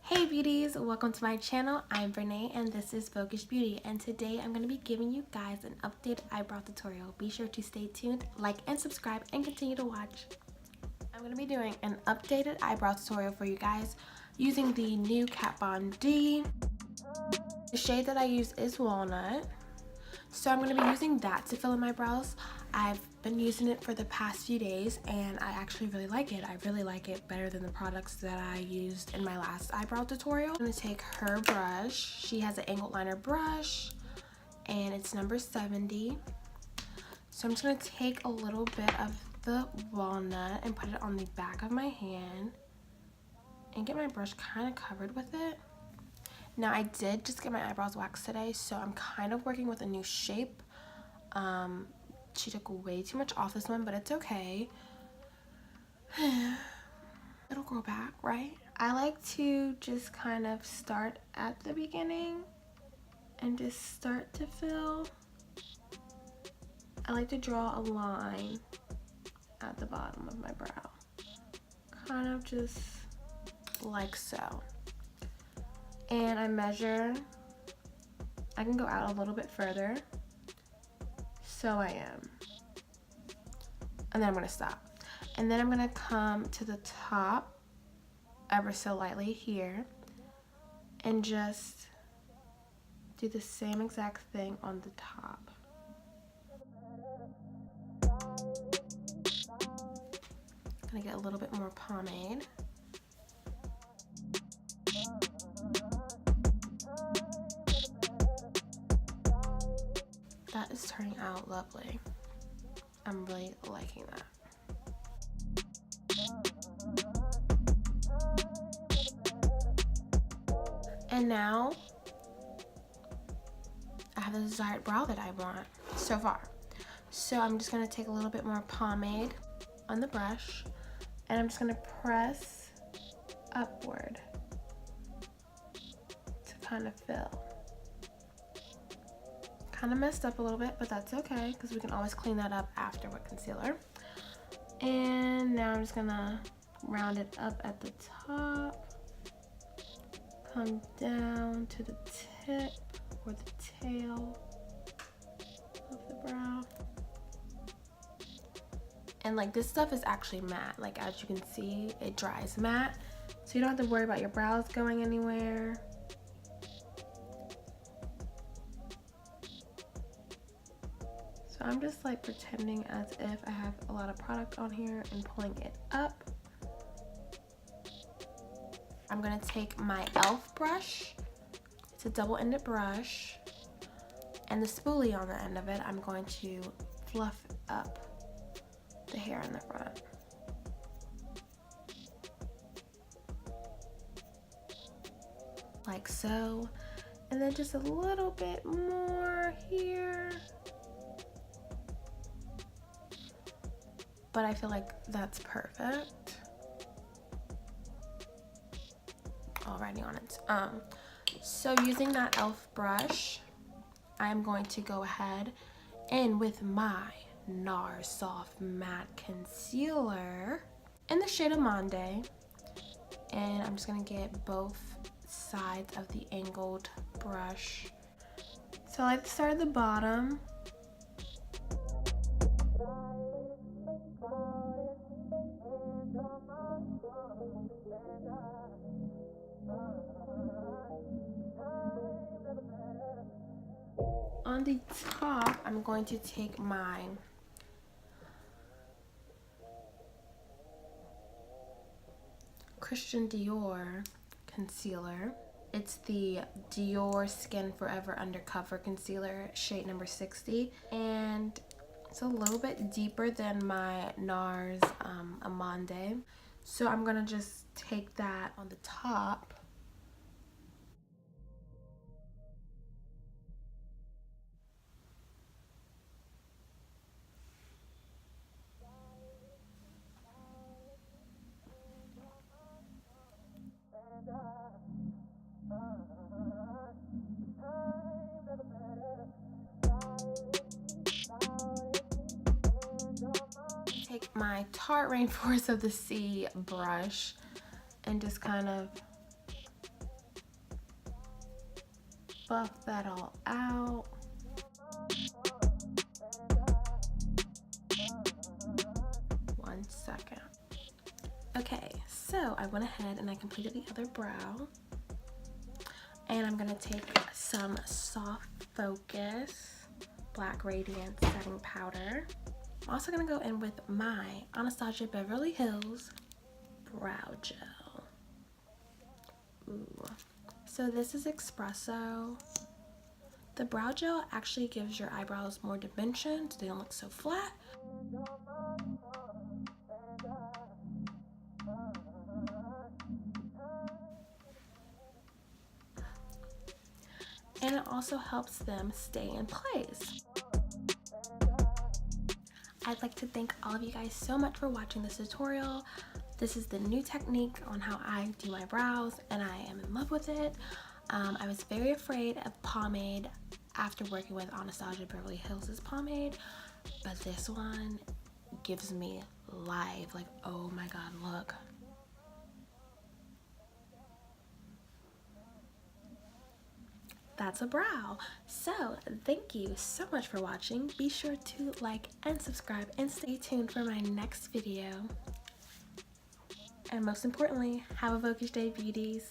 Hey beauties, welcome to my channel. I'm Renee and this is Voguish Beauty, and today I'm going to be giving you guys an updated eyebrow tutorial. Be sure to stay tuned, like and subscribe, and continue to watch. I'm going to be doing an updated eyebrow tutorial for you guys using the new Kat Von D. The shade that I use is Walnut. So I'm going to be using that to fill in my brows. I've been using it for the past few days and I actually really like it. I really like it better than the products that I used in my last eyebrow tutorial. I'm going to take her brush. She has an angled liner brush and it's number 70. So I'm just going to take a little bit of the walnut and put it on the back of my hand and get my brush kind of covered with it. Now I did just get my eyebrows waxed today, so I'm kind of working with a new shape. She took way too much off this one, but it's okay. It'll grow back, right? I like to just kind of start at the beginning and just start to fill. I like to draw a line at the bottom of my brow. Kind of just like so. And I measure, I can go out a little bit further, so I am. And then I'm gonna stop. And then I'm gonna come to the top ever so lightly here and just do the same exact thing on the top. I'm gonna get a little bit more pomade. That is turning out lovely. I'm really liking that. And now I have the desired brow that I want so far. So I'm just gonna take a little bit more pomade on the brush and I'm just gonna press upward to kind of fill. Kind of messed up a little bit, but that's okay because we can always clean that up after with concealer. And now I'm just gonna round it up at the top, come down to the tip or the tail of the brow. And like this stuff is actually matte, like as you can see it dries matte, so you don't have to worry about your brows going anywhere. So I'm just like pretending as if I have a lot of product on here and pulling it up. I'm gonna take my e.l.f. brush. It's a double-ended brush. And the spoolie on the end of it, I'm going to fluff up the hair in the front. Like so. And then just a little bit more here. But I feel like that's perfect. Already on it. So using that e.l.f. brush, I'm going to go ahead and with my NARS Soft Matte Concealer in the shade AMANDE, and I'm just gonna get both sides of the angled brush. So I like to start at the bottom. On the top, I'm going to take my Christian Dior concealer. It's the Dior Skin Forever Undercover Concealer, shade number 60. And it's a little bit deeper than my NARS AMANDE. So I'm gonna just take that on the top. Take my Tarte Rainforest of the Sea brush and just kind of buff that all out. One second. Okay, so I went ahead and I completed the other brow. And I'm gonna take some soft focus black radiance setting powder. I'm also gonna go in with my Anastasia Beverly Hills brow gel. Ooh. So this is espresso. The brow gel actually gives your eyebrows more dimension so they don't look so flat. And it also helps them stay in place. I'd like to thank all of you guys so much for watching this tutorial. This is the new technique on how I do my brows and I am in love with it. I was very afraid of pomade after working with Anastasia Beverly Hills' pomade, but this one gives me life. Like, oh my god, look. That's a brow. So thank you so much for watching. Be sure to like and subscribe and stay tuned for my next video. And most importantly, have a Voguish day, beauties.